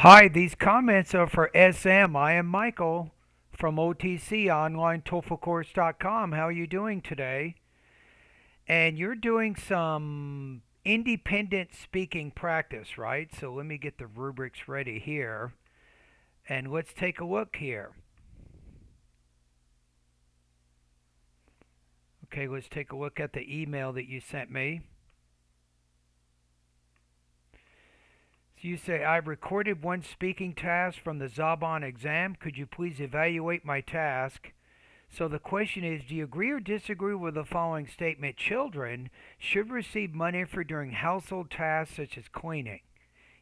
Hi, these comments are for SM. I am Michael from OTC Online TOEFL Course.com. How are you doing today? And you're doing some independent speaking practice, right? So let me get the rubrics ready here and let's take a look here. Okay, let's take a look at the email that you sent me. So you say, I recorded one speaking task from the Zaban exam. Could you please evaluate my task? So the question is, do you agree or disagree with the following statement? Children should receive money for doing household tasks such as cleaning.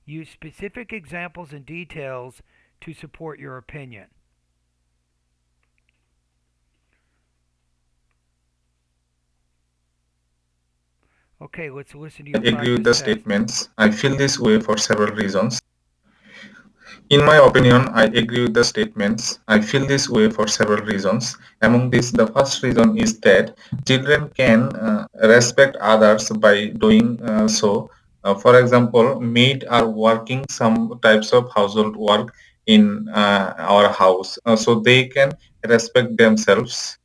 Use specific examples and details to support your opinion. Okay, let's listen to I your agree with practice the test. statements. I feel this way for several reasons. In my opinion, I agree with the statements. I feel this way for several reasons. Among these, the first reason is that children can respect others by doing so. For example, maid are working some types of household work in our house, so they can respect themselves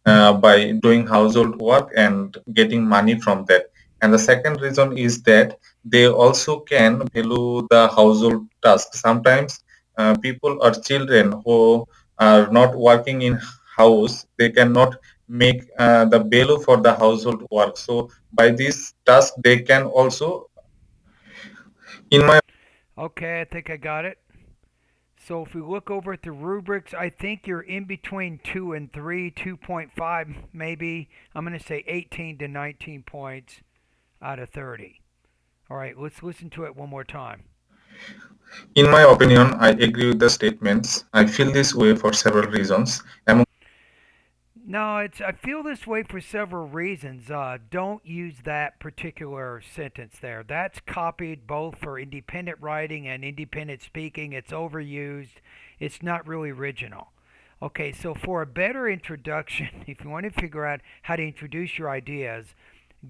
by doing household work and getting money from that. And the second reason is that they also can value the household task. Sometimes people or children who are not working in house, they cannot make the value for the household work. So by this task, they can also, in my Okay, I think I got it. So if we look over at the rubrics, I think you're in between 2 and 3, 2.5 maybe. I'm going to say 18 to 19 points out of 30. All right, let's listen to it one more time. in my opinion, I agree with the statements. I feel this way for several reasons. Among No, it's. I feel this way for several reasons. Don't use that particular sentence there. That's copied both for independent writing and independent speaking. It's overused. It's not really original. Okay, so for a better introduction, if you want to figure out how to introduce your ideas,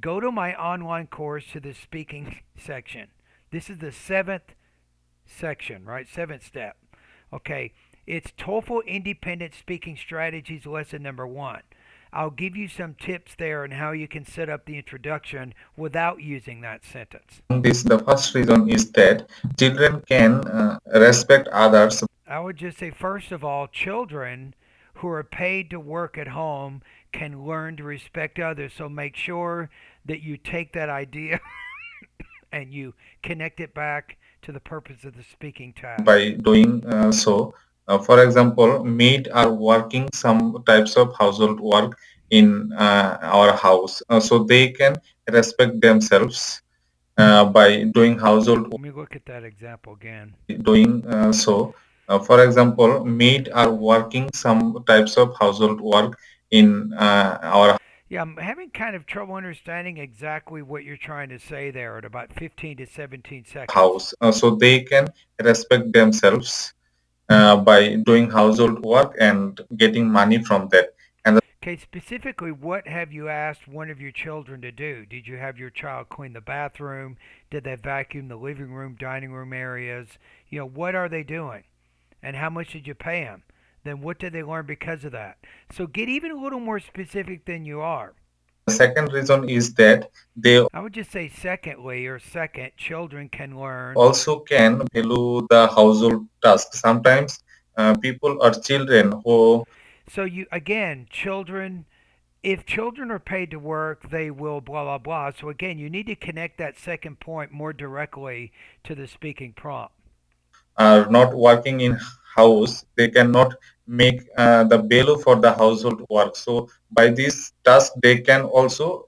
go to my online course to the speaking section. This is the seventh section, right? Seventh step. Okay, it's TOEFL Independent Speaking Strategies lesson number one. I'll give you some tips there on how you can set up the introduction without using that sentence. this, the first reason is that children can respect others. I would just say, first of all, children who are paid to work at home can learn to respect others. So make sure that you take that idea and you connect it back to the purpose of the speaking task. By doing so. For example, maid are working some types of household work in our house, so they can respect themselves by doing household Let me look at that example again. doing so. For example, maid are working some types of household work in our Yeah, I'm having kind of trouble understanding exactly what you're trying to say there at about 15 to 17 seconds. house, so they can respect themselves by doing household work and getting money from that. And Okay, specifically, what have you asked one of your children to do? Did you have your child clean the bathroom? Did they vacuum the living room, dining room areas? What are they doing? And how much did you pay them? Then what did they learn because of that? So get even a little more specific than you are. the second reason is that they I would just say, secondly, or second, children can learn. also can value the household task. Sometimes people or children who So you again, children, if children are paid to work, they will blah blah blah. So again, you need to connect that second point more directly to the speaking prompt. are not working in house, they cannot make the value for the household work. So by this task, they can also,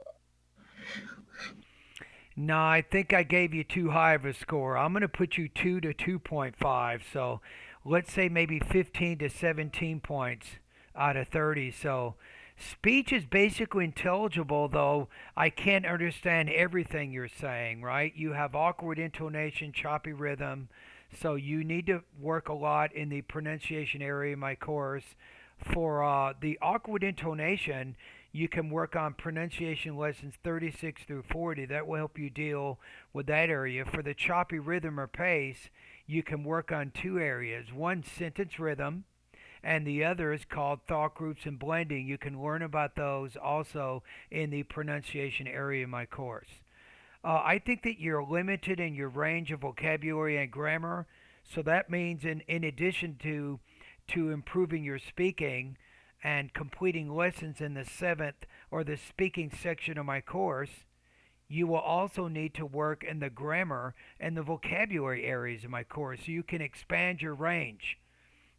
No, I think I gave you too high of a score. I'm going to put you 2 to 2.5. So let's say maybe 15 to 17 points out of 30. So speech is basically intelligible, though I can't understand everything you're saying, right? You have awkward intonation, choppy rhythm. So you need to work a lot in the pronunciation area of my course. For the awkward intonation, you can work on pronunciation lessons 36 through 40. That will help you deal with that area. For the choppy rhythm or pace, you can work on two areas. One, sentence rhythm, and the other is called thought groups and blending. You can learn about those also in the pronunciation area of my course. I think that you're limited in your range of vocabulary and grammar, so that means in addition to improving your speaking and completing lessons in the seventh or the speaking section of my course, you will also need to work in the grammar and the vocabulary areas of my course so you can expand your range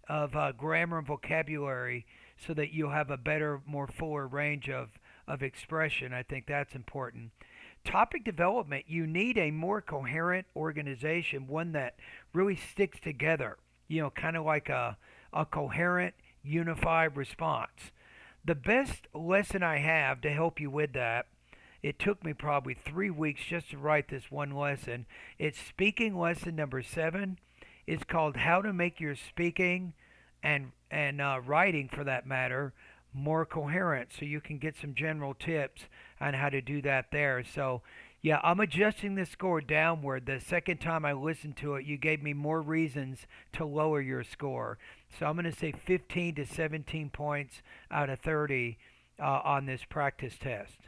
of grammar and vocabulary so that you'll have a better, more fuller range of expression. I think that's important. Topic development, you need a more coherent organization, one that really sticks together, kind of like a coherent, unified response. The best lesson I have to help you with that, it took me probably 3 weeks just to write this one lesson. It's speaking lesson number 7. It's called How to Make Your Speaking and writing, for that matter, more coherent, so you can get some general tips on how to do that there. So, yeah, I'm adjusting the score downward. The second time I listened to it, you gave me more reasons to lower your score. So I'm going to say 15 to 17 points out of 30 on this practice test.